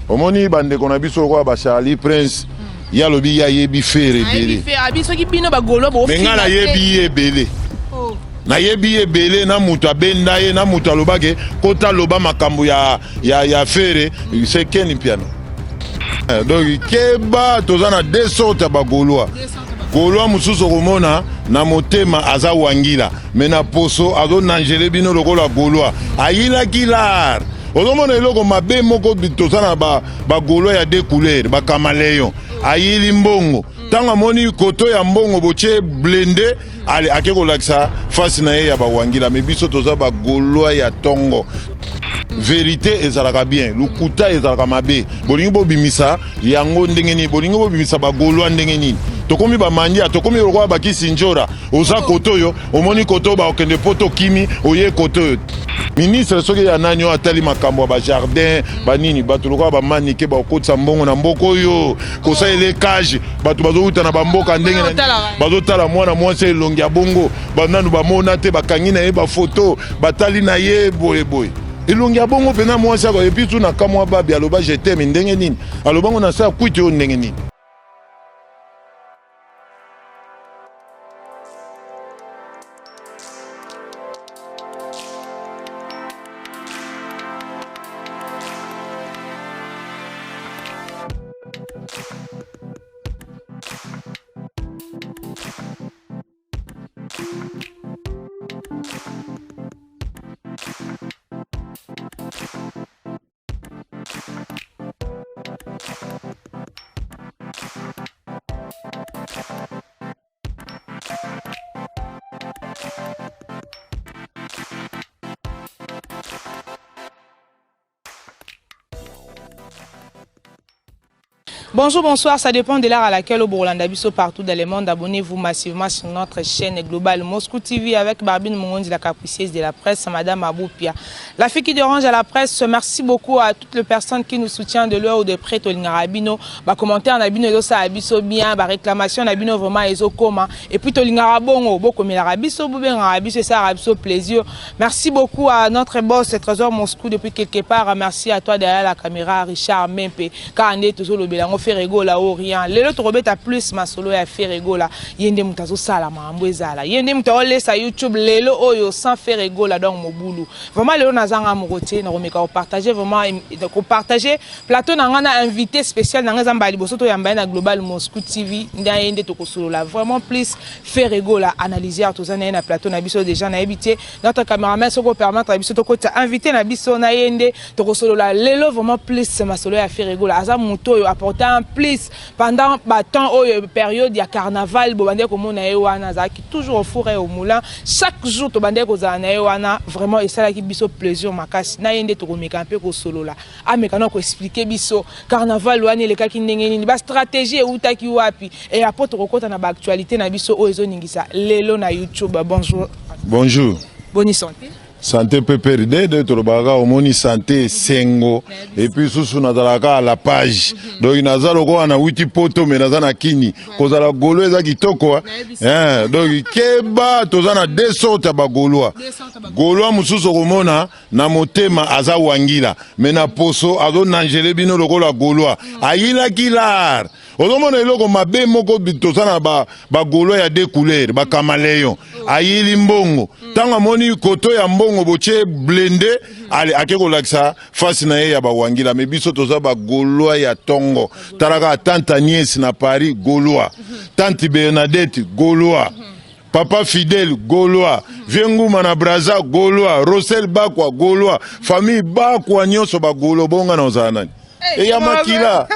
omoni bande kona biso kwa ba Charlie Prince ya lobi ya yebi fere belé abiso ki bino ba golo bo mais ngala yebi ebelé na yebi ebelé na mutu abenda ye na mutu alobake kota loba makambo ya fere c'est Ken piano donc keba tozana deux sortes ba goloa goloa mususu komona na motema aza wangila mais na poso azo nangele bino lokola goloa ayila kilar ozomona eloko mabe moko tozana ba goloa ya deux couleurs ba kamaleon ayili mbongo tanga moni koto ya mbongo boche blende ale akeko laksa face na ye ya ba wangila mais biso toza ba goloa ya tongo vérité ezalaka bien lukuta ezalaka mabe bolingi bobimisa yango ndenge nini bolingi bobimisa ba goloa ndenge nini tokomi ba mandia tokomi lokwa ba kisinjora oza koto yo omoni koto ba okende poto kimi oye koto yo ministre soki ya nanyo atali makambo ba jardin ba nini bato lokwa ba manike ba okotsa mbongo na mboko yo kosa elekage bato bazouta na bamboka ndenge na bazotala mwana mwasi elongi ya bongo bananu bamona te bakangi na ye ba photo batali na ye boye elongi ya bongo pena mwasi ako epi tu na kamwa babi aloba je t'aime ndenge nini alobango na sa kwiti yo ndenge nini. Bonjour, bonsoir, ça dépend de l'heure à laquelle au Burlanda Bisso partout dans le monde. Abonnez-vous massivement sur notre chaîne globale Moscou TV avec Barbine Mongondi, la capricieuse de la presse, Madame Aboupia. La fille qui dérange à la presse, merci beaucoup à toutes les personnes qui nous soutiennent de l'heure ou de près. Tolingarabino, commentaire Nabino ça Abisso bien, réclamation Nabino vraiment ezo coma. Et puis Tolingarabongo, beaucoup mais l'Arabisso, Arabisso, ça Arabisso plaisir. Merci beaucoup à notre boss, Trésor Moscou depuis quelque part. Merci à toi derrière la caméra, Richard Mempe, Kande, toujours le Bélango. Ferego la orient les autres robeta plus masolo ya Ferego la yende mutazo sala mambo ezala yende mutole sa YouTube lelo oyo sans Ferego la donc mobulu vraiment lelo nazanga mokote na komeka ko partager vraiment ko partager plateau na ngana invité spécial na ngazamba liboso to yamba na Global Moscou TV nda yende to kosolo la vraiment plus Ferego la analyser tozana na plateau na biso déjà na habité notre caméraman soko permettre biso to kota invité na biso na yende to kosolo la lelo vraiment plus masolo ya Ferego la aza moto yo apporter en plus pendant temps période il y a carnaval bobande ko mona ewana zaki toujours au four et au moulin chaque jour to bande ko zana ewana vraiment et ça qui biso plaisir makasi na yende to ko meka un peu ko solo la ameka na ko expliquer biso carnaval wani le kaki ndenge nini ba stratégie utaki wapi et après to kokota na ba actualité na biso o ezo ningisa lelo na YouTube. Bonjour bonne santé. Santé PPRD de Torobaga omoni santé sengo et puis sous nazalaka à la page donc nazalo ko na witi poto mais nazana kini kozala golo eza kitoko donc keba tozana deux sortes ba goloa goloa mususu komona na motema aza wangila mais na poso azo nangele bino lokola goloa ayila kilar ozomona eloko mabe moko tozana ba goloa ya deux couleurs ba kamaleon ayili mbongo tanga moni koto ya mbongo boche blende ale akeko laksa face na ye ya ba wangila mais biso toza ba goloa ya tongo talaka tante Agnès na Paris goloa tante Bernadette goloa papa Fidèle goloa Vienguma na Braza goloa Rosel Bakwa goloa famille Bakwa nyonso ba golo bonga na ozana et ya makila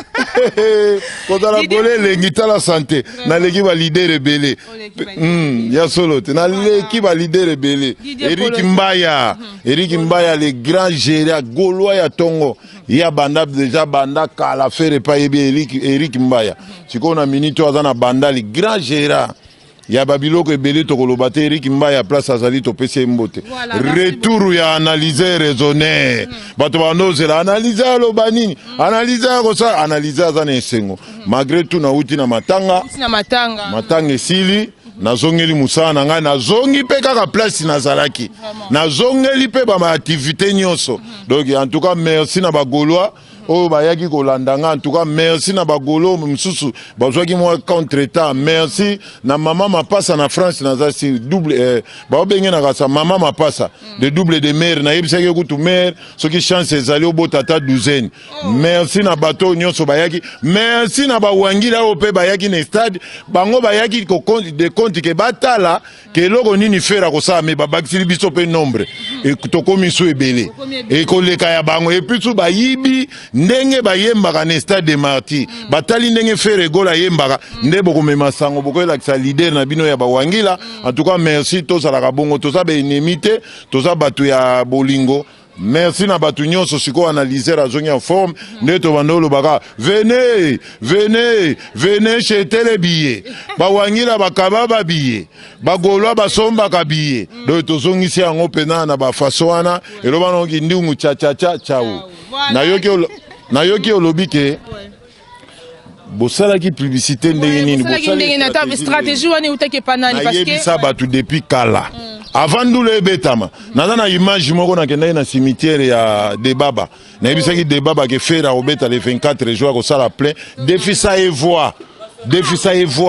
kodala gole lengita la santé na leki ba leader rebelle ya solo na leki ba leader rebelle Eric Mbaya le grand gérant gaulois ya tongo ya banda déjà banda kala faire pas Eric Mbaya siko na minito azana banda le grand gérant ya babiloko ebele to kolobate Eric Mbaya place azali to pese mbote retour ya analyser raisonner bato banoze la analyser lo banini analyser ko sa analyser azana esengo malgré tout na uti na matanga esili nazongeli musana nga nazongi pe kaka place nazalaki nazongeli pe ba activité nyonso donc en tout cas merci na ba Gaulois oh bayaki kolandanga. En tout cas merci na bagolo msusu bazwaki moi contre-temps. Merci na mama mapasa na France na za si double ba benge na kasa mama mapasa de double de mère na yebisa ke kutu mère soki chance ezali obotata douzaine. Merci na bato nyonso bayaki. Merci na bawangila ope bayaki na stade bango bayaki ko de compte ke batala ke loko nini fera ko sa me babakisi biso pe nombre e tokomi so ebele e koleka ya bango e puis bayibi ndenge bayembaka na stade de Martyrs batali ndenge fere gola yembaka nde bokomema sango bokoyela kisa leader na bino ya bawangila. En tout cas merci toza la kabongo toza be enemite toza batu ya bolingo. Merci na batu nyonso siko analyser azongi en forme neto bandolo baka venez chez les billets bawangila bakaba ba billets bagolwa basomba ka billets do tozongi si yango pena na ba fasoana eloba no kindungu cha chao na yoki olobike bosala ki publicité ndenge nini bosala stratégie wani utake panani parce que ça batu depuis kala. Avant de le betama, na image moko na kenda na cimetière ya Debaba. Na yebisaki Debaba ke fera obeta les 24 jours ko sala plein. Défi ça et voix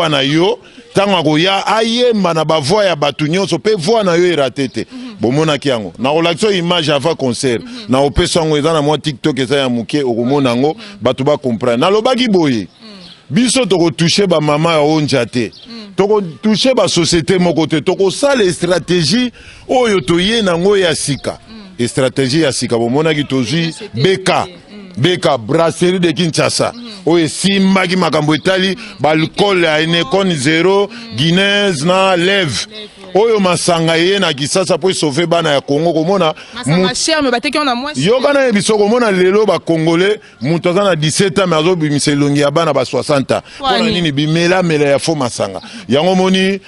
na yo. Tango ko ya ayemba na ba voix ya batu nyonso pe voix na yo eratete. Bomona kiango. Na relaxo image avant concert. Na opesa ngo eza na moi TikTok eza ya muke okomona ngo batu ba comprendre. Na lobaki boye. Biso toko toucher ba mama ya onjate. Toko toucher ba société moko te toko ça les stratégies oyo toye na ngo ya sika. Et stratégie ya sika bomona ki tozi beka brasserie de Kinshasa. Oye simba ki makambo etali balcool ya Enecon 0 Guinness na lève. Oyo masanga ye na Kisasa po sauver bana ya Congo komona masanga cher me bateki on a moins yo kana ebiso komona lelo ba congolais mutu za na 17 ans mazo bimise longi ya bana ba 60 ans pona nini bimela ya fo masanga yango moni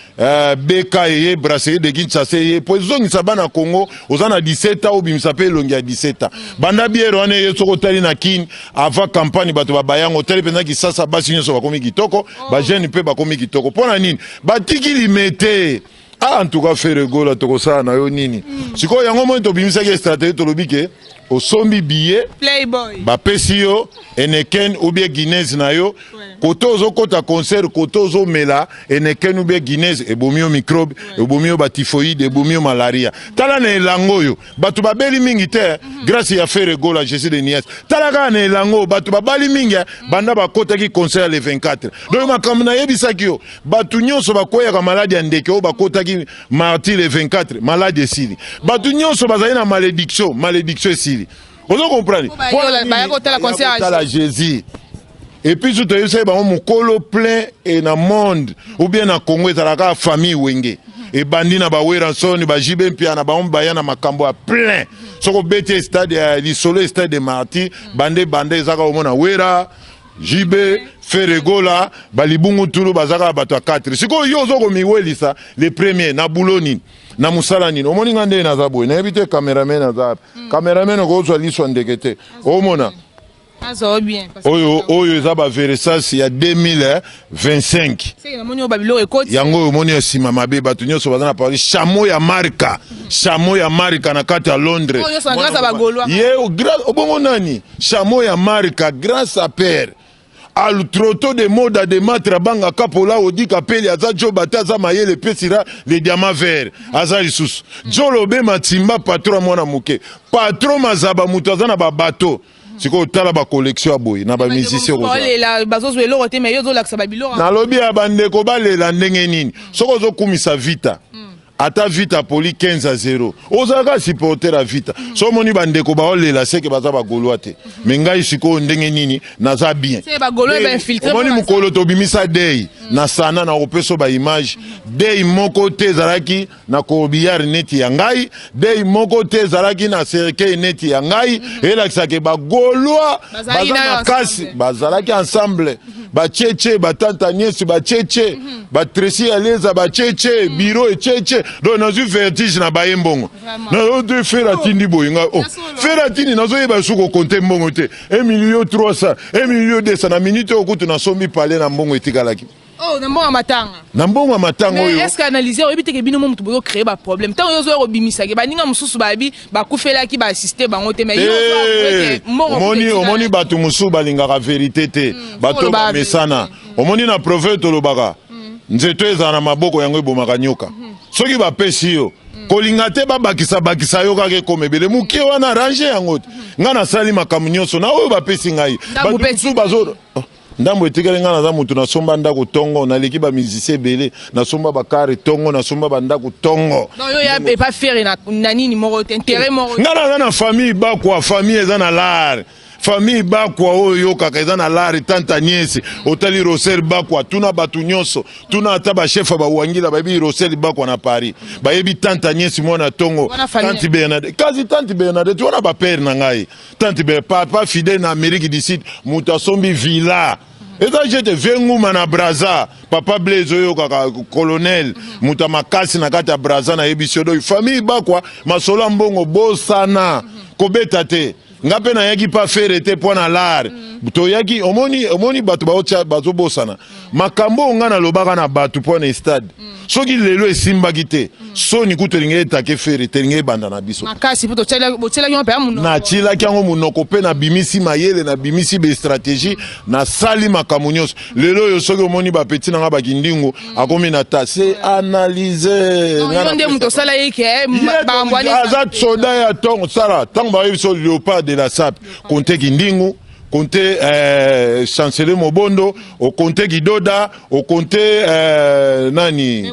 beka ye brasserie de Kinshasa ye po zongi sa bana Congo oza na 17 ans obimisa pe longi ya 17 ans banda biero ane ye soko tali na kin avant campagne bato ba bayango tali pena Kisasa basi nyoso ba komi kitoko ba jeune pe ba komi kitoko pona nini batiki limete. Ah, en tout cas, faire rigolo, toko ça na yo nini. Siko yango mo to bimisa ke stratégie to lobike o sombi billet Playboy. Ba pesio Enecon ou bien Guinness na yo. Koto zo kota concert koto zo mela Enecon ou bien Guinness e bomio microbe e bomio ba typhoïde e bomio malaria. Tala na elango yo. Batu ba beli mingi te grâce ya faire rigolo je suis de Nias. Tala ka na elango batu ba bali mingi banda ba kota ki concert le 24. Donc makamna yebisa ki yo batu nyonso ba koya ka maladie ndeke o ba kota ki Martyrs le 24 maladie sili. Batu nyonso bazali na malédiction sili. Vous comprenez? La Jésus. Et puis tout à l'heure, mon colo plein et dans le monde ou bien dans le Congo, il y a la famille wenge. Et bandi na ba weranson, ba jibe mpia na ba ombaya na makambo plein. Soko bete stade l'isolo stade de Martyrs, bande zaka omona wera. Jibe Feregola balibungu tulu bazaka bato 4 siko yo zoko miwelisa le premier na buloni na musala nini omoni ngande na zabo na ebite cameraman na zabo cameraman ko zo liso ndekete omona azo bien oyo ezaba versasi ya 2025 c'est na monyo babilo ekoti yango omoni esima mabe bato nyonso bazana parler chameau ya marka na kati ya Londres oyo so grâce à bagolwa ye obongo nani chameau ya marka grâce à père al troto de moda de matra banga kapola odi kapeli aza jo bataza mayele pesira le diamant vert aza lisusu jolo be matimba patron mwana muke patron mazaba mutaza na ba bateau siko tala ba collection boy na ba musicien ko la bazozo eloko te mais yo zo laksa babilo na lobi ya bandeko balela ndenge nini soko zo kumisa vita ata vita poli 15-0 ozaka supporter a vita so moni bandeko baolela seke baza bagolwa te me ngai siko ndenge nini naza bien c'est bagolwa ba infiltré moni mukolo to bimisa day na sana na opeso ba image day moko te zaraki na kobiar neti ya ngai day moko te zaraki na serke neti ya ngai elakisa ke bagolwa baza makasi bazalaki ensemble ba cheche batanta nyesi ba cheche ba tresi aleza ba cheche biro e cheche donc nazu vertige na baye mbongo na de faire atindi boyinga faire atindi nazo yeba suko compter mbongo te 1,3 million 1,2 million na minute okutu na sombi parler na mbongo etikalaki Oh, nambonga matanga. Nambonga matanga oyo. Mais est-ce qu'analyser oyebi te ke bino moto bozo créer ba problème. Tant yo zo robimisa ke baninga mususu babi ba kufela ki ba assister bango te mais yo zo omoni batu musu balingaka vérité te. Bato ba mesana. Omoni na prophète lobaka. Nzeto eza na maboko yango ebomaka nyoka. Soki ba pesi yo kolinga te bakisa yo kake komebele mukie wana arrange yango te. Nga na sali makamu nyonso na oyo ba pesi ngai. Batu musu bazo ndambo etikele nga naza mutu nasomba ndako tongo naleki ba musicien belé nasomba bakare tongo nasomba bandako tongo. Non yo ya pas faire na nini moko intérêt moko. Nga naza na famille bakwa famille eza na l'art. Famille bakwa oyo kaka eza na lari tanta niese otali Rosel bakwa tuna batu nyonso tuna ata ba chef ba wangila babi Rosel bakwa na Paris bayebi tanta niese mona tongo tanti Bernadette kazi tanti Bernadette wana ba père na ngai tanti papa fidèle na Amérique du Sud mutasombi villa eza jete venguma na Braza papa Blaise oyo kaka colonel mutamakasi na kati ya Braza na ebisodo famille bakwa masola mbongo bosana kobeta te ngape na yaki pa faire te pona lar to yaki omoni batu baocha bazobosana makambo nga na lobaka na batu pona stade soki lelo esimba kite soni kutelinge etake faire telinge banda na biso makasi poto tshela ki mpa munoko na tshila ki ngo munoko pe na bimisi mayele na bimisi be stratégie na sali makambo nyonso lelo yo soki omoni ba petit na nga bakindingo akomi na ta c'est analyser nde muto sala yeke ba mbwani azat soda ya tongo sala tango ba biso léopard de la SAP compter kindingo compter chancelier Mobondo au compter Gidoda au compter nani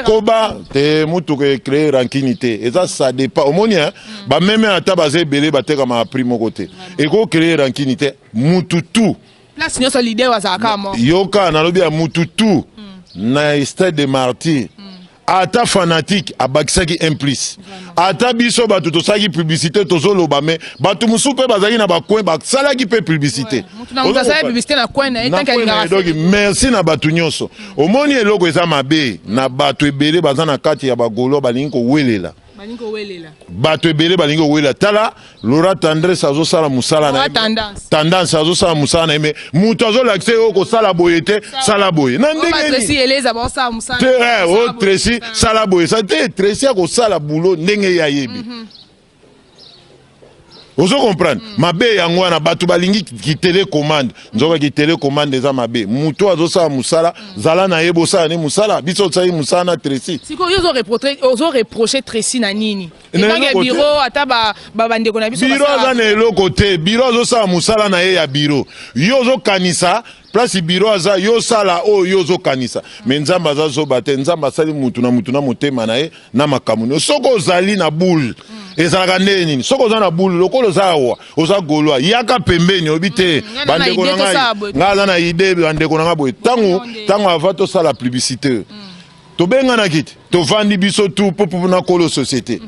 Koba te mutu créer rankinité et ça dépend au monia ba même ata bazé belé bateka ma primo côté et ko créer rankinité mutu tout place nyo sa leader wazaka mo yoka na lobi ya mutu tout na stade de martyr ata fanatique abakisaki implice ata biso batu tosaki publicité tozoloba mais batu musu pe bazaki na bakoin basalaki pe publicité publicité na coin na etanka donc merci na batu nyonso omoni eloko eza mabe na batu ebele baza na kati ya bagolo balingi kowelela bato ebele balingi kowelela tala Laura Tendresse azosala musala na tendance azosala musala na mais mutu azolakise yo kosala boye te sala boye na ndenge Tracy eleza bosala musala te Tracy sala boye sa te Tracy akosala boulot ndenge ya yebi ozo comprendre mabe yango na batu balingi ki télécommande nzoka ki télécommande eza mabe mutu azosala musala zala na yebo sala ne musala biso tsai musala na Tracy siko ozo reprocher Tracy na nini ekanga bureau ata ba bandeko na biso bureau za na eloko te bureau azosala musala na ye ya bureau yo ozo kanisa place bureau aza yo sala o yo zo kanisa mais nzamba aza zoba te nzamba asali mutu na motema na ye na makamu soko ozali na boule ezalaka nde nini soko oza na boule lokolo oza awa oza golwa yaka pembeni obi te bandeko na ngai nga aza na ide bandeko na ngai boye ntango ava tosala publicité tobenganaki te tovandi biso tu po na kolo société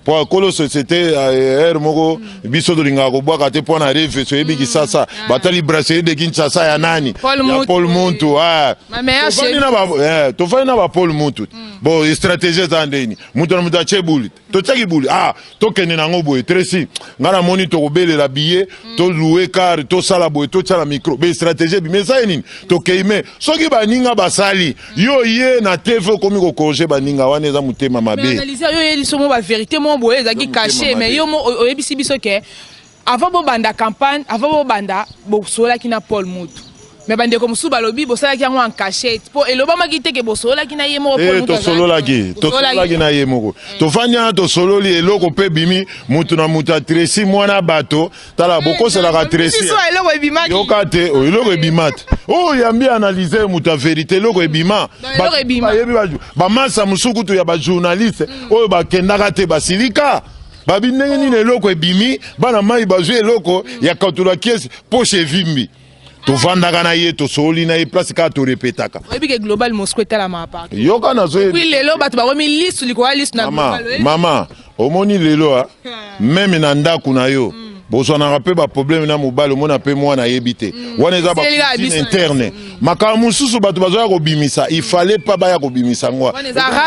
po kolo société er moko biso tolingaka kobwaka te mpo na reve soyebi kisasa batali brasserie de Kinshasa ya nani ya Paul Muntu tofandi na ba Paul Muntu bon stratégie eza ndeni mutu na mutu atie buli totiaki buli tokende nango boye Tracy nga na moni tokobelela billet toluwe car tosala boye totiala micro be stratégie bimesa ye nini tokei me soki baninga basali yo ye na tv okomi kokorge baninga wana eza motema mabe yo yeliso mo ba vérité mo boye ezaki caché mais yo mo oyebisi biso ke avant bobanda campagne avant bobanda bosolaki na Paul Mutu mais bandeko musu balobi bosalaki yango en cachette po elobamaki te ke bosolaki na ye moko Paul Mutu tosololaki na ye moko tofanya tosololi eloko pe bimi mutu na mutu Tracy mwana bato tala bokoselaka Tracy yoka te eloko ebimate yambi analyser mutu a vérité eloko ebima bamasa musuku to ya bajournaliste oyo bakendaka te basilika babi ndenge nini eloko ebimi bana mai bazwi eloko ya katula kiesi poche evimbi tovandaka na ye tosoli na ye place kaka torepetaka oyebi ke global Moscou etala mapa yoka nazo lelo bato bakomi liste likoya liste na global mama omoni lelo meme na ndako na yo bozo na rappel ba problème na mobile mona pe mwana yebite wana eza ba interne makamu susu bato bazoya ko bimisa il fallait pas ba ya ko bimisa ngwa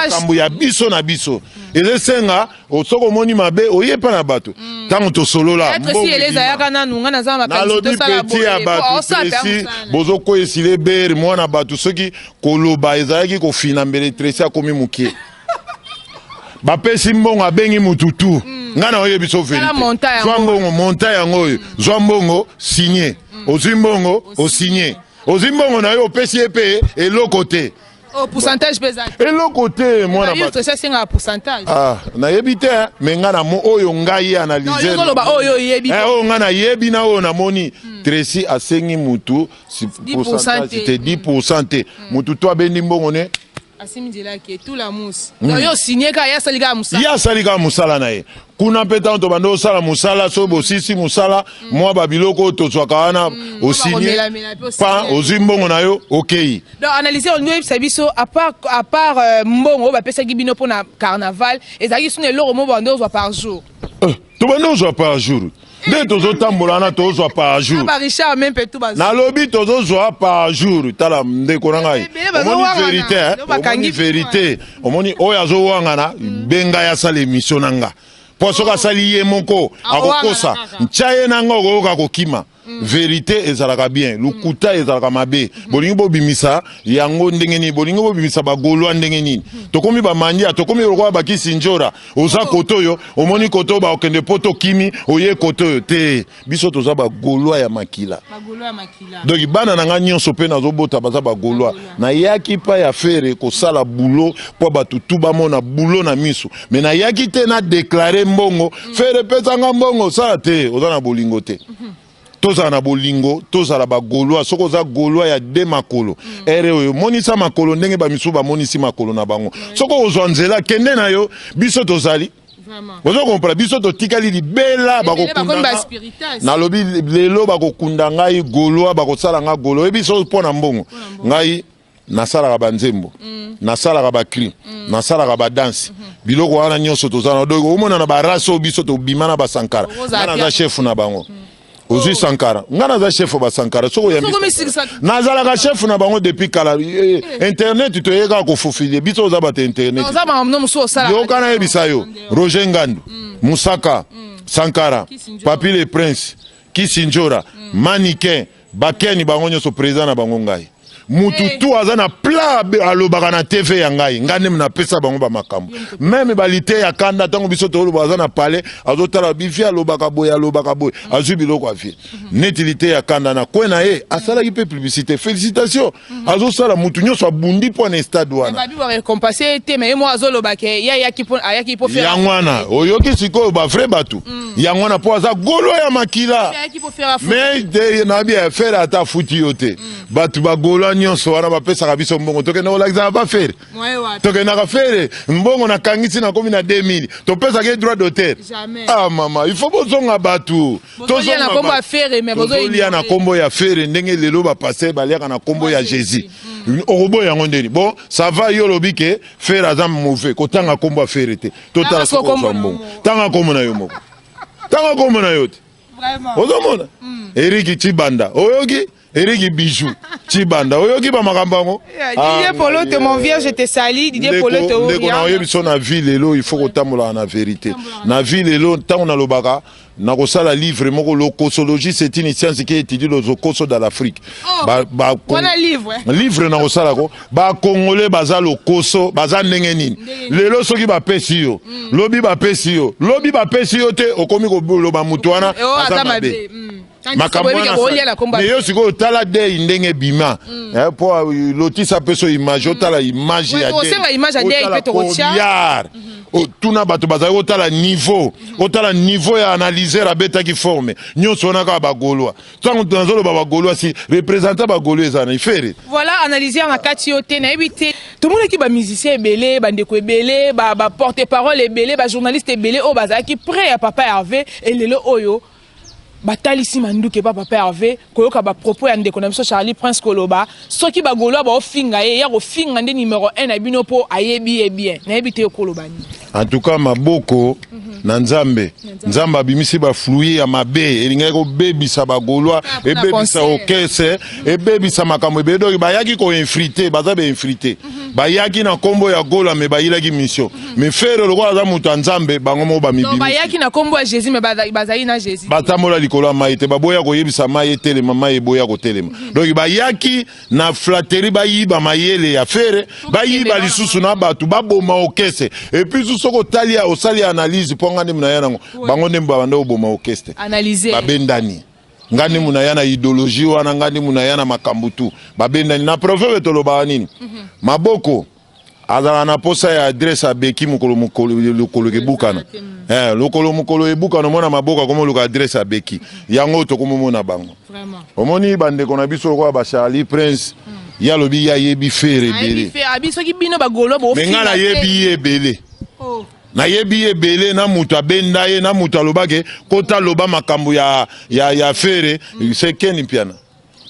kambu ya biso na biso eze senga osoko moni mabe oyepa na bato tango to solola mbongo eleza yaka na nunga na za makanisi to sala boye bozo ko esile ber mwana bato soki koloba ezalaki ko fina mbele tresi akomi mukie bapesi mbongo abengi mututu ngana oyebi so verite zwa mbongo monta yango oyo zwa mbongo signé ozwi mbongo osigné ozwi mbongo na yo opesi ye mpe eloko te pourcentage pesa eloko te mwana bato ça c'est un pourcentage nayebi te me ngana mo oyo ngai analyser oyo ngana yebi na oyo namoni Tracy asengi mutu pourcentage te 10% te mutu to abendi mbongo ne asimidela ke tout la mousse donc yo signé ka ya salika musala ya salika musala na ye kuna peta to bando sala musala so bosisi musala mwa babiloko to zwaka wana osigné pa ozimbongo na yo okay donc analyser on nous sabiso à part mbongo ba pesa gibino pour na carnaval ezaki sune loro mo bando zo par jour to bando zo par jour nde tozotambola na tozwa par jour nalobi tozozwa par jour tala ndeko na ngai omoni vérité omoni oyo azowangana benga ya sala émission na nga po soki asali ye moko akokosa ntya ye na nga okoyoka kokima vérité ezalaka bien lukuta ezalaka mabe bolingi bobimisa yango ndenge nini bolingi bobimisa bagolwa ndenge nini tokomi bamandia tokomi lokola bakisi njora oza koto yo omoni koto baokende poto kimi oye koto yo te biso toza bagolwa ya makila donc bana na nga nyonso mpe nazobota baza bagolwa nayaki pa ya fere kosala bulo mpo bato tu bamona bulo na miso me nayaki te na deklare mbongo fere pesanga mbongo sala te oza na bolingo te tozala na bolingo tozala bagolwa soko za golwa ya de makolo ere oyo monisa makolo ndenge bamisu bamonisi makolo na bango soko ozwa nzela kende na yo biso tozali ozo kompra biso totikali libela bakokunda nalobi lelo bakokunda ngai golwa bakosala nga golo ebiso mpo na mbongo ngai nasalaka banzembo nasalaka bakri nasalaka badansi biloko wana nyonso tozala donc omona na baraso biso tobima na basankara ngana za chef na bango ozwi sankara ngana za chef ba sankara soko ya nazalaka chef na bango depuis kala internet toyeka kofufilie biso oza bata internet yo kana yebisa yo Roger Ngandu Musaka Sankara Papi le Prince Kisinjora Mannequin bakeni bango nyonso président na bango ngai mutu tu aza na pla alobaka na TV ya ngai ngane mna pesa bango ba makambo même balite ya kanda tango biso to loba aza na palais azotala bifi alobaka boy azu biloko afi netilité ya kanda na kwena asala ki pe publicité félicitations azosala mutu nyonso abundi po na stade wana babi wa récompenser te mais moi azoloba ke ayaki po faire yangwana oyoki siko ba vrai batu yangwana po aza golo ya makila mais de na bien faire ata futi yote batu ba golo nyonso wana bapesaka biso mbongo tokende kolakisa ba faire tokende ka faire mbongo na kangisi na komi na 2000 topesaka droit d'auteur ah mama il faut bozonga batu tozonga na kombo ya faire mais bozolia na kombo ya faire ndenge lelo ba passer baliaka na kombo ya Jésus orobo yango ndeni bon ça va yo lobike faire azam mauvais kotanga kombo ya faire te totala kombo mbongo tanga kombo na yo moko tanga kombo na yo te vraiment ozomona Eric Chibanda oyoki Eric Bijou Chibanda oyoki ba makambango Didier Polo te mon vieux je te salue Didier Polo te o ndeko na oyebi so na ville lelo il faut kotambola na vérité na ville lelo tango na lobaka na kosala livre moko l'ocosologie c'est une science qui étudie les okoso dans l'Afrique wana livre na kosala ko ba congolais baza lokoso baza ndenge nini lelo soki ba pesi yo lobi ba pesi yo te okomi ko loba mutu wana aza mabe mais yo siko tala de ndenge bima po lotisa peso image otala image ya de tuna bato bazali otala niveau ya analyser abetaki forme nyonso onaka bagolwa tango nazoloba bagolwa si représentant bagolwa ezana ifere voilà analyser na kati yo te na ebite tout monde ki ba musicien ebele bandeko ebele ba porte parole ebele ba journaliste ebele o bazaki prêt à Papa Hervé et lelo oyo batalisi manduke papa Hervé koyoka ba propos ya ndeko na biso Charlie Prince Koloba soki bagolwa ba ofinga ye ya kofinga nde numéro 1 na bino po ayebi bien na ebite Koloba ni en tout cas maboko na nzambe nzambe abimisi ba fluye ya mabe elinga ko bebisa ba golwa ebebisa okese ebebisa makambo ebedo bayaki ko infrité baza be infrité bayaki na kombo ya gola me bayilaki mission me fere lokwa za mutu nzambe bango mo ba mibimi bayaki na kombo ya Jésus me bazali na Jésus batamola likolo maite baboya ko yebisa maye telema maye boya ko telema donc bayaki na flatterie bayiba mayele ya fere bayiba lisusu na batu baboma okese et puis soko talia osali analyse po ngani muna yana bango nemba banda oboma okeste analyser babendani ngani muna yana idéologie wana ngani muna yana makambutu babendani na prophète toloba nini maboko azala na posa ya adresse abeki mukolo lokolo kebukana lokolo mukolo ebukana mona maboka komo luka adresse abeki yango to komo mona bango vraiment omoni bande kona biso ko ba Charlie Prince ya lobi ya yebi fere belé abiso ki bino bagolo bo finga na yebi ebele na yebi ebele na mutu abenda ye na mutu alobake kota loba makambo ya fere c'est Ken Piana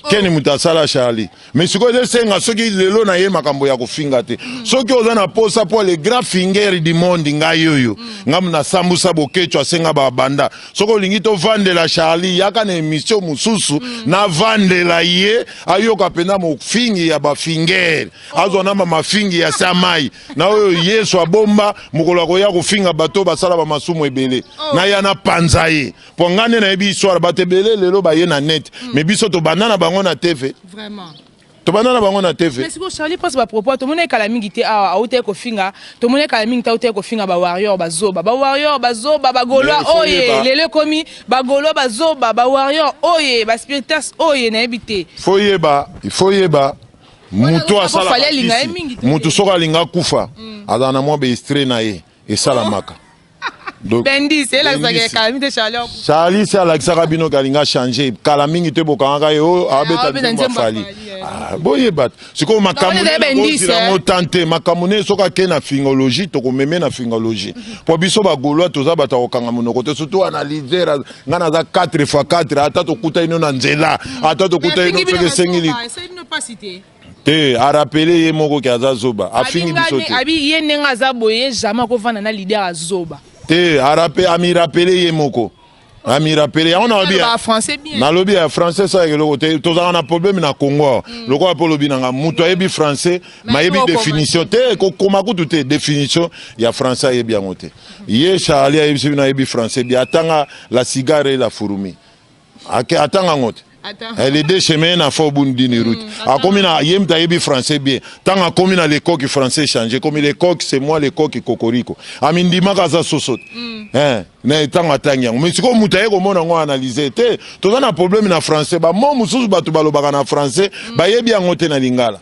Ken mutasala Charlie mais siko de senga soki lelo na ye makambo ya kofinga te soki oza na posa po le grand finger du monde ngayoyo ngam na sambusa bokecho asenga ba banda soko lingi to vandela Charlie yaka na émission mususu na vandela ye ayoka pena mo fingi ya ba finger azo na mama fingi ya samai na oyo Yesu abomba mukolo ko ya kofinga bato basala ba masumu ebele na ya na panza ye po ngane na yebi histoire batebele lelo ba ye na net mais biso to banana bango na TV vraiment to banana bango na TV mais siko Charlie passe ba propos to mona kala mingi te a ote ko finga to mona kala mingi ta ote ko finga ba warrior bazoba ba golwa oye lele komi ba golwa bazoba ba warrior oye ba spiritas oye na ebité il faut yeba muto asala muto soka linga kufa adana mo be extrait na ye et salamaka Bendi c'est la saga Calamité Charlie c'est la saga bino kalinga changer kala mingi te bokanga yo abeta fali boye bat siko makamune na tante makamune soka ke na fingologie to ko meme na fingologie po biso ba golwa toza bata okanga monoko te surtout analyser ngana za 4x4 ata to kuta ino na nzela ata to kuta ino feke sengili te a rappeler ye moko ki aza zoba afingi biso te abi ye nenga za boye jamais ko vana na leader azoba te ami rappeler ye moko ami rappeler on a bien français bien na lobby ya français ça ke lokote to za na problème na Congo loko apo lobby na muto yebi français ma yebi définition te ko makutu te définition ya français yebi yangote ye Charlie yebi na yebi français bi atanga la cigare et la fourmi atanga ngote elle est deux chemins na fo bundi ni route a comme na yemta yebi français bien tant a comme na les coques français changer comme les coques c'est moi les coques cocorico amindima kaza sosot na tant atanga mais siko mutaye ko mona ngo analyser te to na problème na français ba mo mususu batu balobaka na français ba yebi yangote na lingala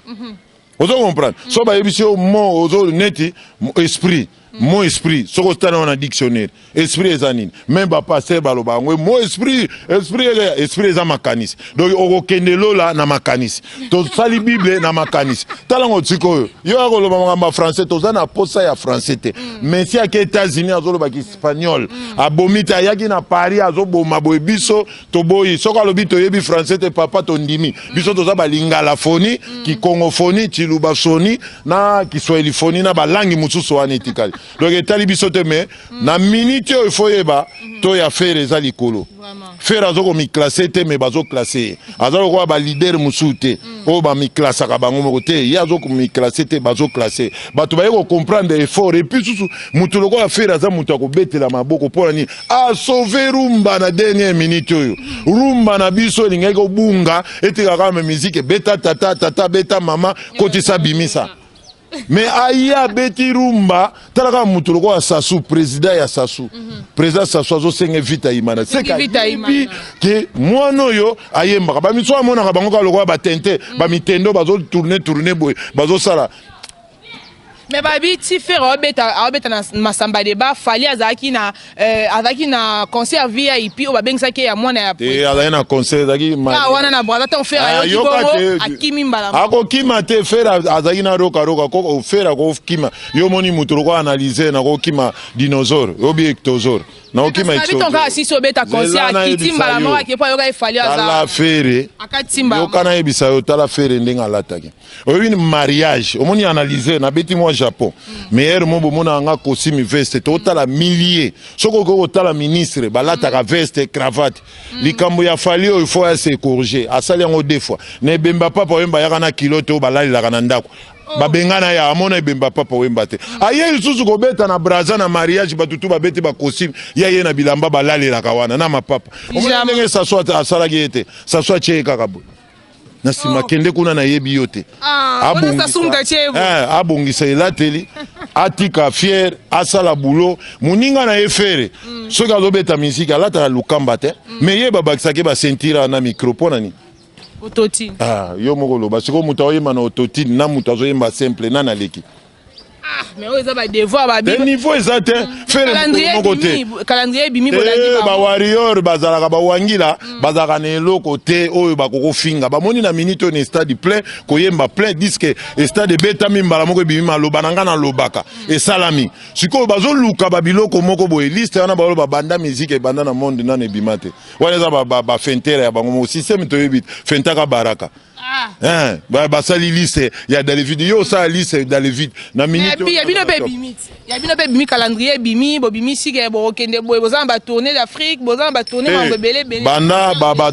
ozo comprendre so ba yebi so mo ozo neti esprit mon esprit ce que on a dictionnaire esprit ezanine même ba passer baloba ngo mon esprit eza makanisi donc okokendelo la na makanisi to sali bible na makanisi talango tsiko yo akoloba ngamba français to za na posa ya français te mais si ak États-Unis azoloba ki espagnol abomita yaki na Paris azoboma boy biso to boyi soko alobi to yebi français te papa to ndimi biso to za ba lingala phoni ki congophonie ti lubasoni na Kiswahili phoni na ba langi mususu wana etikali donc etali biso te mais na minute il faut yeba to ya faire eza likolo faire azoko mi classer te mais bazo classer azalo ko ba leader musute o ba mi classer ka bango moko te ya azoko mi classer te bazo classer bato ba yeko comprendre effort et puis susu mutu loko ya faire aza mutu ko betela maboko pona ni a sauver rumba na dernière minute yo rumba na biso linga ko bunga etika ka musique beta tata beta mama kotisa bimisa mais aya beti rumba talaka mutu loko Sassou président ya Sassou président Sassou azo senge vita imana c'est que moi no yo ayemba ba mitso amona ka bango ka loko ba tente ba mitendo bazo tourner boy bazo sala mais babi ti faire obeta na masamba débat fali azaki na concert VIP o babengisa ke ya mwana ya te ala na concert azaki wana na brother ton faire yo bongo akimi mbala ako kima te faire azaki na roka ko faire ko kima yo moni mutu ko analyser na ko kima dinosaure obi ectosaure na okima exodo tonga asiso beta concert akitimba la mort ke pa yoka ifali aza la fere akatimba yokana yebisa yo tala fere ndenga lataki oyini mariage omoni analyser na beti moi Japon meilleur mo bomona nga costume veste to tala millier soko ko tala ministre balata ka veste cravate likambo ya fali il faut se corriger asali ngo deux fois ne bemba papa oyemba yakana kiloto balali la kana ndako babengana ya amona ibemba papa wemba te aye isusu kobeta na braza na mariage batutu babeti ba costume ya ye na bilamba balali la kawana na mapapa omona ndenge saswa asala giete saswa cheka kabo na sima kende kuna na yebi yote abongisa elateli atika fier asala boulot muninga na efere soki azobeta misiki alata lukamba te mais ye babakisaki ba sentira na microphone ni autotune yo moko loba siko muta oyema na autotune na muta azoyemba simple na naleki mais oyo eza ba devoir ba bi niveau ezate faire moko te calendrier bimi bolaki ba warrior bazalaka ba wangila bazalaka na eloko te oyo bakoko finga bamoni na minute on stade plein koyemba plein disque stade betami mbala moko bimi maloba nanga na lobaka esalami siko bazoluka ba biloko moko boye liste wana ba ba banda musique banda na monde na nebimate wana eza ba fentere ya bango système to yebit fentaka baraka basali liste ya David yo sa liste David na minute ya bino pe bimi calendrier bimi bo bimi sike bo kende boye bozana ba tourner d'Afrique bozana ba tourner ba belé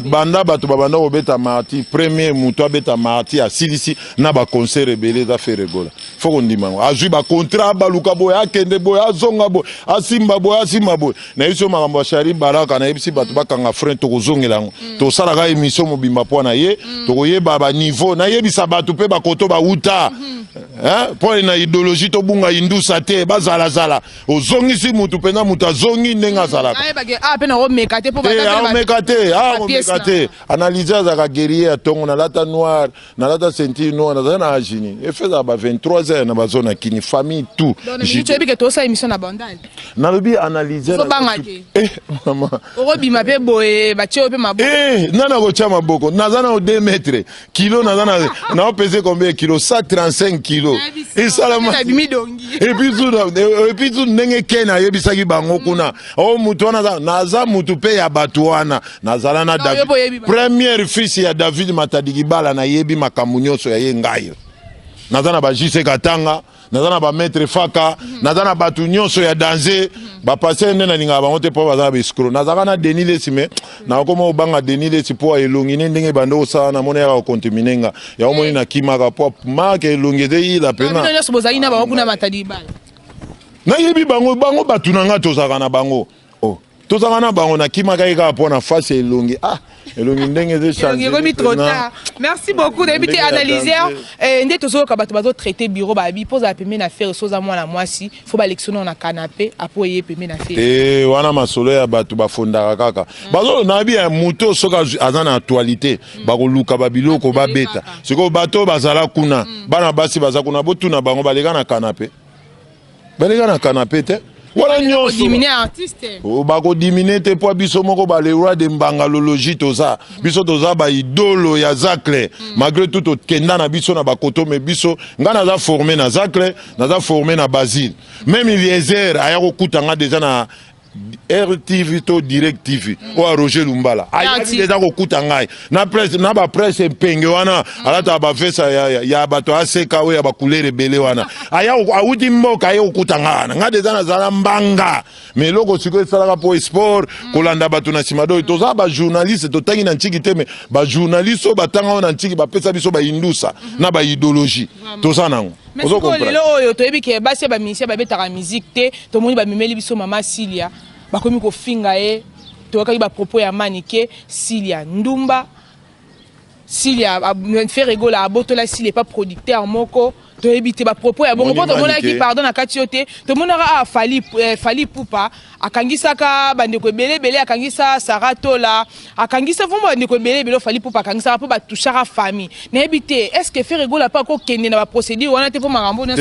banda bato babanda obeta marti premier muto abeta marti a silisi na ba concert belé za faire regola foko ndimango azui ba contrat ba luka boye akende boye azonga boye asimba boye na iso makambo ya shari baraka na ibisi bato bakanga frein to kozongela to sala ga émission mobimba pona ye to koyeba ba niveau na yebisa bato pe bakoto ba uta po na idéologie to bunga indusa te bazala ozongisi mutu pena mutu azongi ndenga zalaka pena omeka te po omekate analyser za guerrier tongo na lata noir na lata ceinture noir na zana ajini e feza ba 23h na bazona kini famille tout je te que to sa émission na bandal na lobi analyser mama orobima pe boye ba tio pe maboko nana ko chama maboko na zana o 2 mètres kilo na zana na peser combien kilo 135 kilos et salama et puis tout ndenge kena yebisaki bango kuna o mutu wana naza mutu pe ya batu wana nazala na David première fils ya David Matadiki bala na yebi makambo nyonso ya ye ngai nazana ba jise katanga nazana ba maître faka nazana batu nyonso ya danger ba passer nena ninga bango te po bazala escroc nazaka na denile sime na koma obanga denile si po elongi ndenge bando osana na mona ya kontiminenga ya omoni na kimaka po marque elongi de ila pena na nyonso bozali na bango kuna Matadiki bala na yebi bango batu nanga tozaka na bango tozaka na bango na kimaka eka po na face elongi elongi ndenge de changer merci beaucoup débuté analyser ndé tozo ka bato bazo traiter bureau ba bi pose la pembe na faire soza moi na mwasi faut ba lectionner na canapé apoyer pembe na faire wana masolo ya bato bafondaka kaka bazo na bi ya moto soka azana actualité ba ko luka ba biloko ba beta siko bato bazala kuna bana basi baza kuna botuna bango baleka na canapé te wala nyonso diminuer artiste bako diminuer te po biso moko ba le roi de mbangalologie toza biso toza ba idolo ya Zacle malgré tout kenda na biso na bakoto me biso ngana za formé na Zacle na za formé na Basile même Eliezer aya ko kutanga déjà na RTV to Direct TV o Roger Lumbala ayaki déjà ko kutanga na presse na ba presse penge wana alata ba vesa ya bato aseka we ya ba couleur belé wana aya awuti mboka ayo kutanga nga déjà na zala mbanga mais loko siko salaka po sport kolanda bato na simado toza ba journaliste to tangi na ntiki te mais ba journaliste ba tanga na ntiki ba pesa biso ba indusa na ba idéologie toza nango mais ko lelo oyo to yebi ke basi ba ministère ba betaka musique te to moni ba memeli biso mama Silia bakomi ko finga e to ka ba propos ya manike Silia Ndumba Silia fait rigola abotola Silia pas producteur moko to ebite ba propos ya bongo to mona ki pardon na katiote to mona fali pupa akangisaka bandeko belé akangisa Saratola akangisa vumba bandeko belé fali pupa akangisa po ba touchara famille na ebite est-ce que fait rigola pas ko kende na ba procédure wana te po marambo na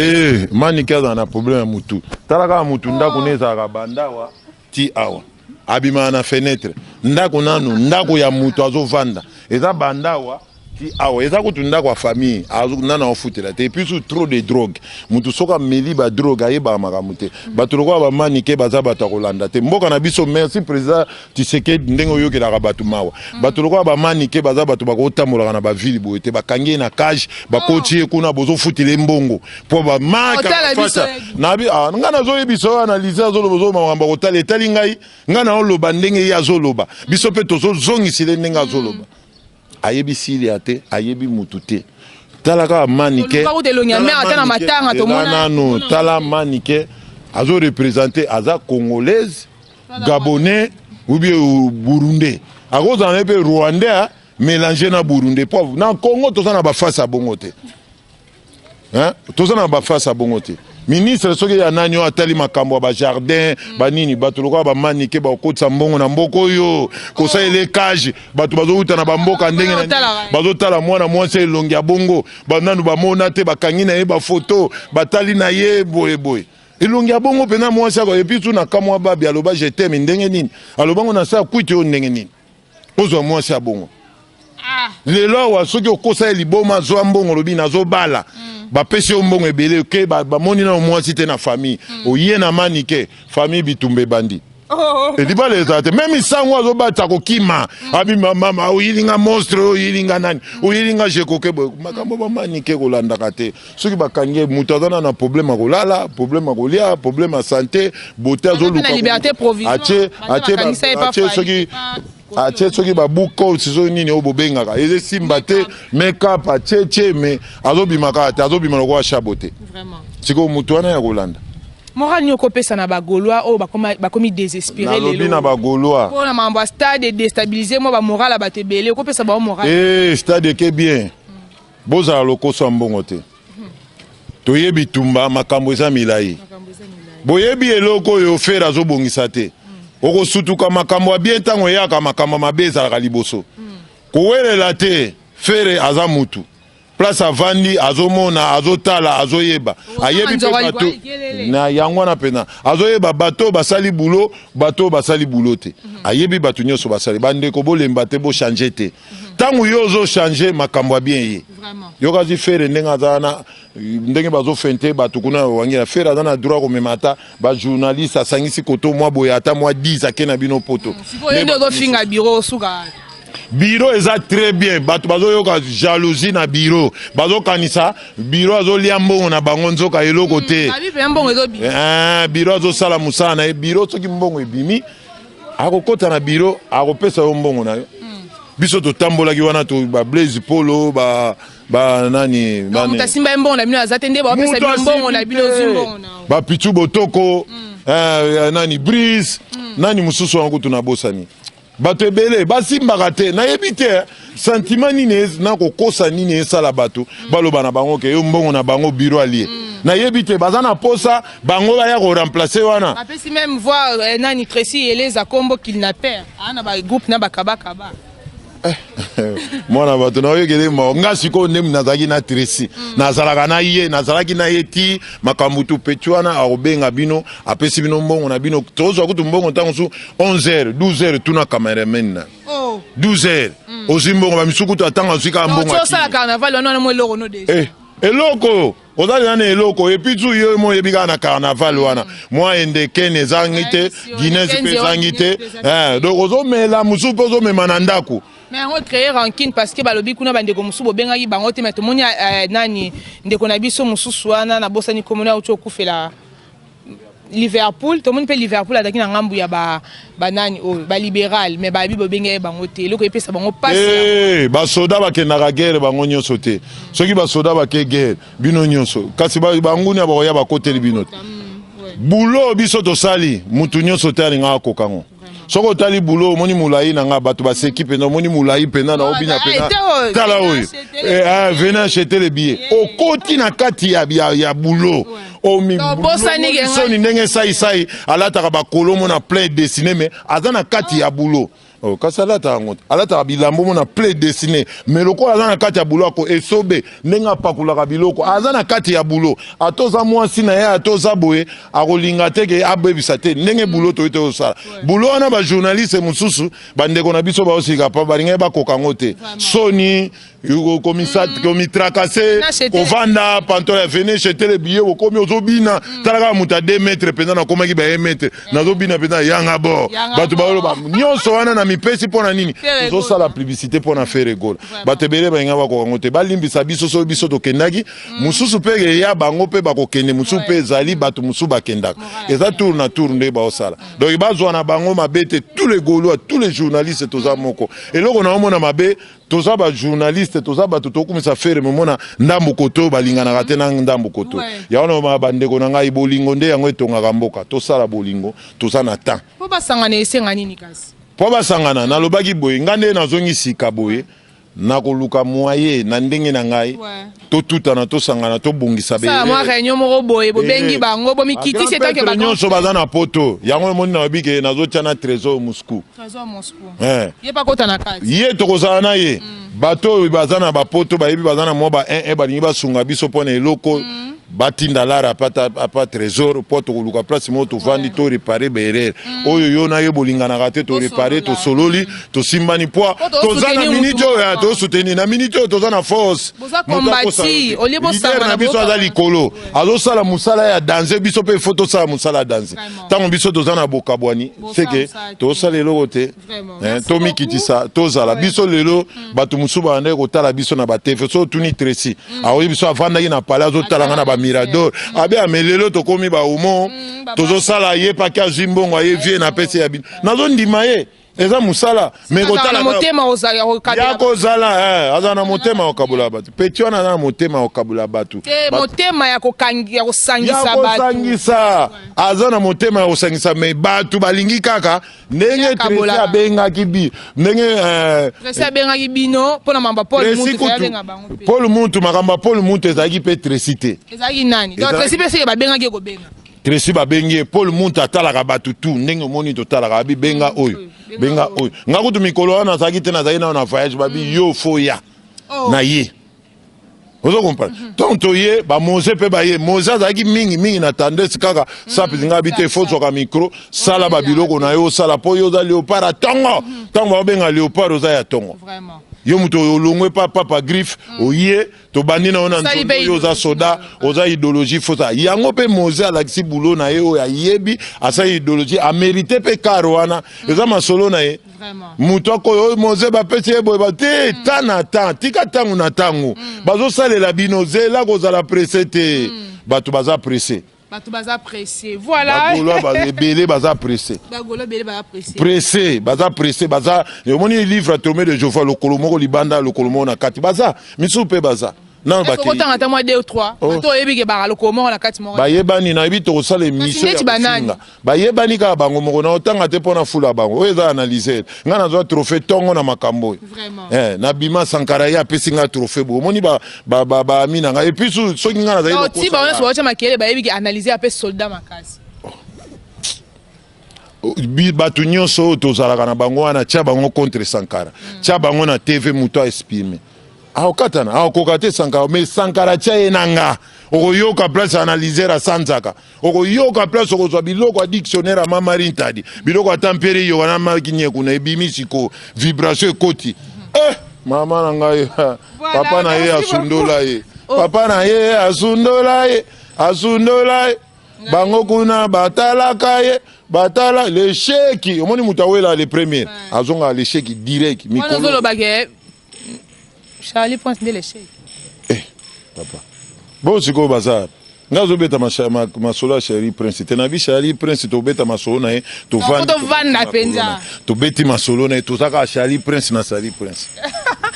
manike na problème mutu talaka mutu ndako neza ka bandawa ti awa abima na fenêtre ndako nanu ndako ya mutu azovanda eza bandawa Ah ouais, ça coûte une famille, nana en foot là. Et puis sur trop de drogue. Mutu soka meli ba drogue aye ba makamute. Batuloko ba manike baza batakolanda. Te mboka na biso merci président Tshisekedi ndengo yo ke la rabatu mawa. Batuloko ba manike baza batu bakotambola na ba ville boete ba kangi na cage ba kotie kuna bozo futile mbongo. Po ba maka fasa. Na bi ngana zo yebiso analyser zo bozo mamba kotala etali ngai ngana on loba ndenge ya zo loba. Biso pe tozo zongisile ndenga zo loba. Ayebi sili ate ayebi mutute talaka manike tala manike azo représenter aza congolaise gabonais ou bien burundais akoza na pe rwandais mélanger na burundais pauvre na Congo toza na ba face à bongo te hein toza na ba face à bongo te ministre soki ya nani atali makambo ba jardin ba nini bato lokwa ba manike ba kokotsa mbongo na mboko yo kosa ele cage bato bazokuta na bamboka ndenge na bazotala mwana mwasi elongi ya bongo bananu bamona te bakangi na ye ba photo batali na ye boye boye elongi ya bongo pena mwasi ako epi tu na kamwa babi aloba je t'aime ndenge nini alobango na sa kwiti yo ndenge nini ozwa mwasi ya bongo lelo wa soki okosa liboma zo mbongo lobi nazo bala ba pesi mbongo ebele ke ba moni na mwasi te na famille oye na manike famille bitumbe bandi et di bale zate même sango azo bata ko kima abi mama oyilinga monstre oyilinga nani oyilinga jekoke makambo ba manike ko landa kate soki bakangie mutazana na problème ko lala problème ko lia problème santé beauté azo luka liberté provisoire ache soki ache soki babuko sizo nini obobengaka eze simba te make-up ache me azobimaka te azobima ko chabote vraiment siko mutu wana ya kolanda moral ni okopesa na bagolois o bakomi désespéré lelo na bagolois pour na mambo stade déstabiliser mo ba moral abatebele okopesa ba moral stade ke bien boza lokoso mbongo te toyebi tumba makambo eza milai boyebi eloko yo fera zo bongisa te oko sutuka makambo bien tango yaka makambo mabeza la liboso kowelela te fere aza mutu place avandi azomona azotala azoyeba ayebi pe bato na yango na pena azoyeba bato basali bulo te ayebi bato nyonso basali bande ko bolemba te bo changer te tango yo zo changer makambo bien ye yo kazi fere ndenga zana ndenge bazo fente bato kuna wangira fere azana droit ko memata ba journaliste asangisi koto mwa boyata mwa 10 akena bino poto ndio zo finga bureau suka Biro eza très bien bato bazo yoka jalousie na biro bazo kanisa biro azo liambongo na bango nzoka eloko te biro azo sala musala na biro soki mbongo ebimi akokota na biro akopesa yo mbongo na yo biso to tambola ki wana to ba Blaise Polo ba nani mutasimba mbongo na bino azatende ba pesa mbongo na bino zimbongo na ba Pichu Botoko nani Breeze nani mususu wangu tunabosani bato ebele basimbaka te nayebi te sentiment nini na kokosa nini esala bato baloba na bango ke yo mbongo na bango biro alie nayebi te baza na posa bango baya koremplacer wana bapesi même voir nani Tracy eleza kombo qu'il n'a peur ana ba groupe na bakabakaba mwana bato na oyekele ma nga siko ndem nazalaki na Tracy nazalaka na ye nazalaki na ye ti makambo tu petuana akobenga bino apesi bino mbongo na bino tozwa kutu mbongo ntango su 11h 12h tuna cameraman na 12h ozimbongo bamisukutu atanga zika mbongo ati ça carnaval on a mo eloko no déjà eloko ozali na eloko epi tu yo mo yebika na carnaval wana moi endeke nezangi te Guinness pe zangi te donc ozomela musu pe ozomema na ndako mais on créer rancune parce que balobi kuna bandeko musu bobengaki bango te mais to moni nani ndeko na biso mususu wana na bosani komona ucho kufela Liverpool to moni pe Liverpool adaki na ngambu ya ba nani ba libéral mais ba bi bobengaki bango te loko epesa bango passe ba soda bakendaka guerre bango nyonso te soki ba soda bake guerre bino nyonso kasi banguni abakoya bakoteli bino bulo biso tosali mutu nyonso te alinga akokango soko tali bulo moni mulai na nga bato ba s'équipe na moni mulai pena na obina pena tala oyo venez acheter les billets au koti na kati ya bulo o mi soni ndenge sai alata ba kolomo na plein dessiné mais azana kati ya bulo oh kasalata ngot alata bilambo mona plein dessiné mais loko azana kati ya bulo ko esobe ndenga pakula biloko azana kati ya bulo atoza mwasi na ya atoza boye akolinga teke abebisa te ndenge bulo to ite osala bulo wana ba journaliste mususu bandeko na biso ba osika pa balinga ba kokango te soni komi tracasser kovanda pantola venez jeter les billets komi ozobina talaka muta 2 mètres pena na komaki ba 1 mètre nazobina pena yanga bo bato ba nyonso wana na mipesi pona nini tozosala publicité pona faire gola bato ebele bainga bakokango te balimbisa biso so biso tokendaki mususu mpe ya bango mpe bakokende mususu mpe ezali bato mususu bakendaka eza tour na tour nde baosala donc bazwa na bango mabe te tous les gaulois tous les journalistes toza moko eloko na omona mabe toza ba journaliste toza bato tokumisa fere momona ndambo koto balingana te na ndambo koto ya wana bandeko na ngai bolingo nde yango etongaka mboka tosala bolingo toza na temps po basangana esenga nini kasi po basangana nalobaki boye ngande nazongi sika boye nakoluka moye na ndenge na ngai totutana tosangana tobongisa be ça moi réunion moko boye bobengi bango bomikiti c'est que bango nyonso baza na poto yango moni na bike nazotia na trésor Moscou ye pa kota na kati ye tokozala na ye bato baza na bapoto bayebi baza na mo ba 1 balingi basunga biso pona eloko batinda lara apa trésor po tokoluka place mo tovandi to réparer berere oyo yo na ye bolingana te to réparer to sololi to simbani po toza na minute ya to soutenir na minute toza na force boza kombati olibo sanga na biso aza likolo azosala musala ya danser biso pe photo sala musala danser tango biso toza na bokabwani seke tosala eloko te to mikitisa tozala biso lelo bato mususu bande kotala biso na batefe so tuni tresi aoyi biso avandaki na palais azotalanga na Mirador abe amelelo tokomi ba umo tozosala ye paki azimbongo aye vie na pese ya bino nazondima ye eza musala me kotala motema ozala ya kozala aza na motema okabula bato peti wana na motema okabula bato motema ya kosangisa bato kosangisa aza na motema ya kosangisa me bato balingi kaka ndenge tresi abengaki bi ndenge tresi abengaki bino mpona mamba Paul Mutu abenga bango pe Paul Mutu makamba Paul Mutu ezalaki pe tresi te ezalaki nani donc tresi pe seke babengaki ekobenga Tresi babengi Paul Mutu atalaka bato tu ndenge omoni totalaka abi benga oyo benga oyo ngakutu mikolo wana azalaki te nazalaki nao na voyage babi yo fo ya na ye ozo comprendre donc toye bamoze mpe baye moze azalaki mingi na tendance kaka sapizinga abi te fozwaka micro sala babiloko na yo osala mpo yo oza léopard atongo ntango babenga léopard oza ya tongo yo muto olongwe papa griffe oye tobandi na ona nzondo yo oza soda oza idéologie fosa yango pe moze alakisi bulo na ye oyo ayebi asa idéologie amérité pe karo wana eza masolo na ye muto akoyo moze bapesi ye boye bate ta na ta tika ntango na ntango bazosalela bino zela kozala presse te bato baza presse bato baza pressé voilà ebele baza pressé pressé baza pressé baza omoni livre Tomé de Jova lokolo moko libanda lokolo moko na kati baza misusu mpe baza non ba kotanga ta moi 2 ou 3 bato yebi ke ba lokolo moko na kati moko bayebani na yebi to kosala émission bayebani ka bango moko na otanga te pona fula bango oyo eza analyser nga nazwa trophée tongo na makambo na bima Sankara ya pesi nga trophée bo omoni ba amina nga et puis soki nga nazali ko ti ba ona so wacha makele bayebi ke analyser apes soldat makasi bato nyonso tozalaka na bango wana tia bango contre Sankara tia bango na TV muto exprimer aokatana aokokate Sankara mais Sankara tia ye nanga okoyoka place analyser a sanzaka okoyoka place okozwa biloko a dictionnaire a mamari ntadi biloko a tempere yo wana makinye kuna ebimisi ko vibration ekoti mama na ngai papa na ye asundola ye papa na ye asundola ye bango kuna batalaka ye batala l'échec omoni mutawela le premier azonga l'échec direct mikolo Charlie pense de l'échec papa bon siko bazar ngazo beta masolo Charlie Prince te na bi Charlie Prince to beta masolo na ye to vanda penza to beti masolo na to saka Charlie Prince na Charlie Prince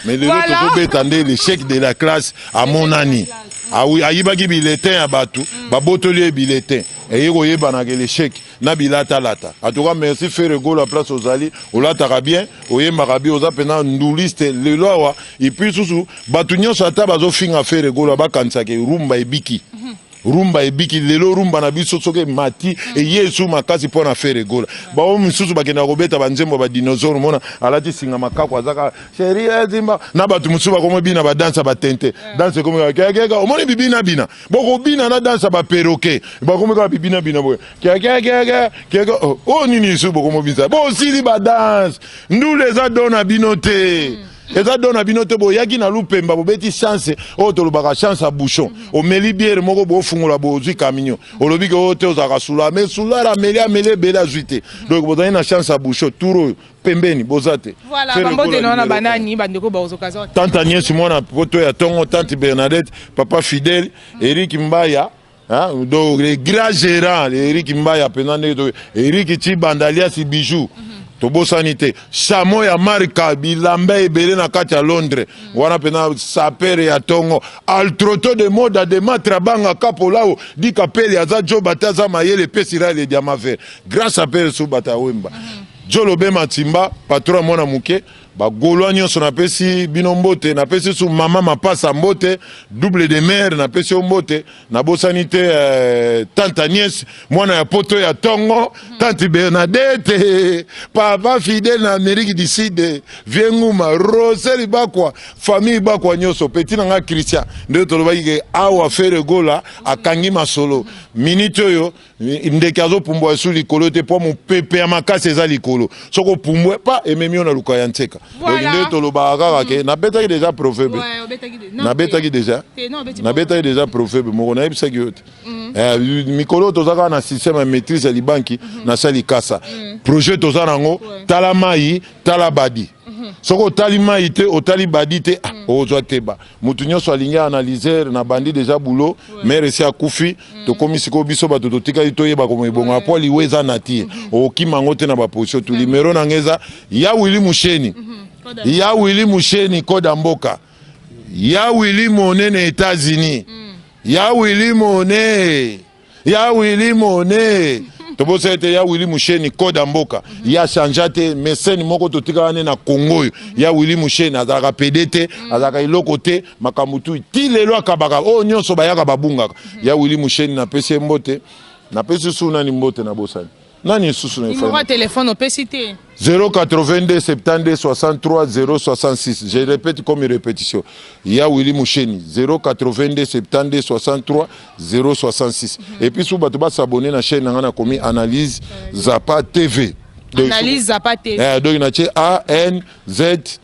mais le lot to beta ndé l'échec de la classe à mon ani ayibaki biletin ya bato babotoli biletin eyeko yebana ke l'échec na bilata lata atoka merci faire go la place ozali olataka bien oyembaka bien oza pena nduliste lelo awa et puis susu bato nyonso ata bazofinga faire go la bakanisa ke rumba ebiki rumba ebiki lelo rumba na biso soke mati yesu makasi pona faire gola bao misusu bakenda kobeta banzembo ba dinosaure mona alati singa makako azaka chérie ezimba na batu mususu bakomo bina ba dansa ba tente danse komo kaka omoni bibina bina boko bina na dansa ba perroquet bakomo ka bibina bina boy kaka oh nini su bokomo bisa bo sili ba danse ndule za dona binote eza dona bino te boyaki na lupemba bobeti chance o tolobaka chance à bouchon o meli bière moko bo fungula bo zui camion o lobi ke o te ozaka sula mais sula la meli bela zuite donc bozali na chance à bouchon touro pembeni bozate voilà bambote na banani bandeko ba okazo tante Agnès mona poto ya tongo tante Bernadette papa Fidèle Eric Mbaya. Donc les grands gérants, Eric Mbaya, Eric Chibandalia, si bijou. Tobo sanité. Samo ya marka, bilamba ebele na kati ya Londres. Wana pena sapere ya tongo. Altroto de moda de matrabanga kapolao. Di kapeli aza jo bataza mayele pesira le diamave. Grâce à pere sou bata wemba. Jolobe Matimba, patron mona muke. Ba golo nyonso na pesi bino mbote na pesi su mama mapasa mbote double de mer na pesi mbote na bosanité tante Agnès mwana ya poto ya tongo tante Bernadette papa Fidèle na Amérique du Sud Vienguma Roseli bakwa famille bakwa nyonso petit na nga Christian nde tolobaki ke awa faire gola akangi masolo minute oyo ndeke azo pumbwa su likolo te po mo pepe ya makasi eza likolo soko pumbwe pa ememio na luka ya nteka. Voilà. Donc, na betaki déjà proverbe. Na betaki déjà. Na betaki déjà proverbe. Mo na ebisa ki mikolo tozaka na système de maîtrise ya banki na sali kasa. Projet tozana ngo tala mai tala badi. Soko tali mai te otali badi te ozwa teba. Mutu nyonso alingi analyser na bandi déjà boulot mais resi akufi to komisiko biso bato totika toyeba ko mebonga po liweza natie. Okima ngo te na ba position tu numéro na ngeza ya Willy Musheni. Ya Willy Musheni koda mboka. Ya Willy Monene États-Unis. Ya Willy Monene. Ya Willy Monene. Tobo sete ya Willy Musheni koda mboka. Ya chanjate meseni moko totika wane na Congo. Ya Willy Musheni azaka pedete, azaka iloko te makamutu ti lelo akabaka o nyonso bayaka babungaka. Ya Willy Musheni na pesi mbote. Na pesi suna ni mbote na bosani. Nani susu na numéro de téléphone au PCT 082 72 63 066. Je répète comme une répétition. Il y a Willy Musheni 082 72 63 066. Et puis sous batuba s'abonner na chaîne na komi Analyse Zapa TV. Analyse Zapa TV. Donc na ANZ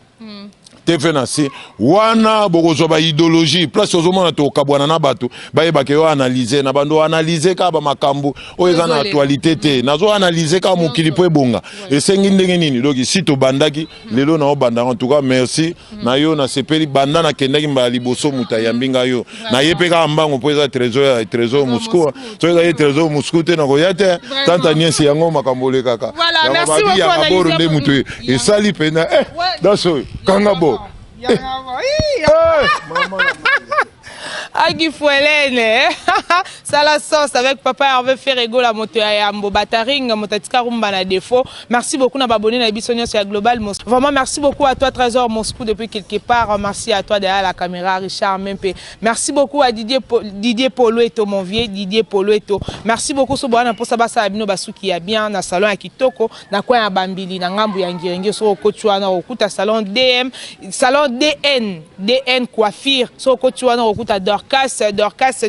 TV na si wana bokozo ba idéologie place ozomona to kabwana na bato bayeba ke yo analyser na bando analyser ka ba makambo oyo eza na actualité te nazo analyser ka mokili po ebonga esengi ndenge nini donc si to bandaki lelo na obanda en tout cas merci na yo na sepeli banda na kendaki mbala liboso muta yambinga yo na yepeka mbango po eza trésor Moscou to eza trésor Moscou te na ko yate tante Agnès yango makambo le kaka voilà merci beaucoup ya kaboro nde mutu esali pena daso kangabo Agifouelene, ça la sauce avec papa Hervé Ferrego la moto ya Mbobataring, motatika rumba na défaut. Merci beaucoup na abonné na Bisonio sur Global Moscou. Vraiment merci beaucoup à toi Trésor Moscou depuis quelque part. Merci à toi derrière la caméra Richard Mempe. Merci beaucoup à Didier Polo Eto mon vieux Didier Polo Eto. Merci beaucoup so bwana pour ça basa bino basuki ya bien na salon ya kitoko na kwa ya Bambili na ngambu ya ngirenge so kochwana okuta salon DM salon DN coiffure so kochwana okuta Dorcas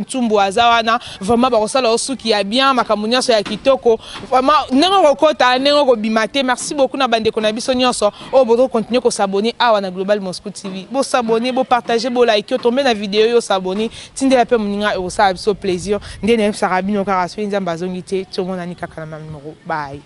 Ntumbu azawana vraiment bakosala osuki ya bien makamunya so ya kitoko vraiment nengo kokota nengo ko bimate. Merci beaucoup na bande kona biso nyonso o bodo continuer ko s'abonner awa na Global Moscou TV bo s'abonner bo partager bo like tomber na vidéo yo s'abonner tindela pe muninga o sa biso plaisir ndene sarabino kara so nzamba zongite to mona ni kaka na numéro bye.